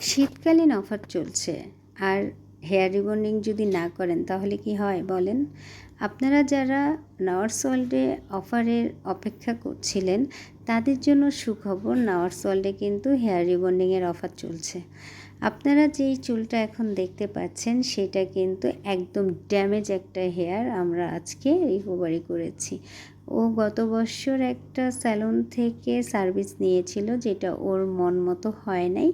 শীতকালীন অফার চলছে আর hair rebonding যদি না করেন তাহলে কি হয় বলেন? আপনারা যারা নাওয়ার্স ওয়ার্ল্ডে অফারের অপেক্ষা করছিলেন তাদের জন্য সুখবর, নাওয়ার্স ওয়ার্ল্ডে কিন্তু হেয়ার রিবন্ডিংয়ের অফার চলছে। আপনারা যেই চুলটা এখন দেখতে পাচ্ছেন সেটা কিন্তু একদম ড্যামেজ একটা হেয়ার আমরা আজকে রিকভারি করেছি। ও গত বছর একটা স্যালুন থেকে সার্ভিস নিয়েছিল যেটা ওর মন মতো হয় নাই,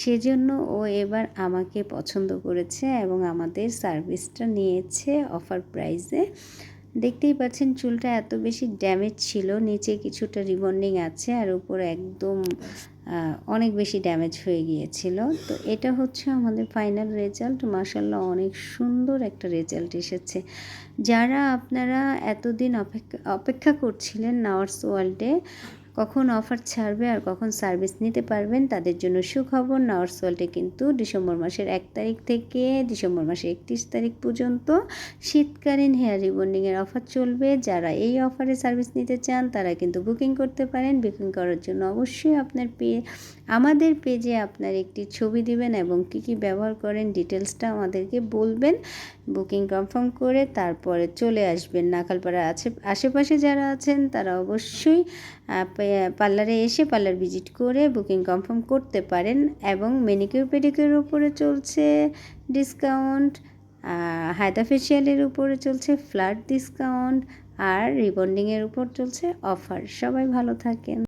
সেজন্য ও এবার আমাকে পছন্দ করেছে এবং আমাদের সার্ভিসটা নিয়েছে অফার প্রাইসে। দেখতেই পাচ্ছেন চুলটা এত বেশি ড্যামেজ ছিল, নিচে কিছুটা রিবন্ডিং আছে আর উপরে একদম অনেক বেশি ড্যামেজ হয়ে গিয়েছিল। তো এটা হচ্ছে আমাদের ফাইনাল রেজাল্ট। মাশাআল্লাহ অনেক সুন্দর একটা রেজাল্ট এসেছে। যারা আপনারা এতদিন অপেক্ষা করছিলেন নাওয়ার্স ওয়ার্ল্ডে কখন অফার ছাড়বে আর কখন সার্ভিস নিতে পারবেন, তাদের জন্য সুখবর। নাওয়ার্স ওয়ার্ল্ডে কিন্তু ডিসেম্বর মাসের 1 তারিখ থেকে ডিসেম্বর মাসের 31 তারিখ পর্যন্ত শীতকালীন হেয়ার রিবন্ডিংয়ের অফার চলবে। যারা এই অফারে সার্ভিস নিতে চান তারা কিন্তু বুকিং করতে পারেন। বুকিং করার জন্য অবশ্যই আমাদের পেজে আপনার একটি ছবি দিবেন এবং কী ব্যবহার করেন ডিটেলসটা আমাদেরকে বলবেন। বুকিং কনফার্ম করে তারপরে চলে আসবেন। নাখালপাড়া আশেপাশে যারা আছেন তারা অবশ্যই পার্লারে এসে পার্লার ভিজিট করে বুকিং কনফার্ম করতে পারেন। এবং ম্যানিকিউর পেডিকিউরের উপরে চলছে ডিসকাউন্ট, হায়দা ফেশিয়ালের উপরে চলছে ফ্ল্যাট ডিসকাউন্ট, আর রিবন্ডিংয়ের উপর চলছে অফার। সবাই ভালো থাকেন।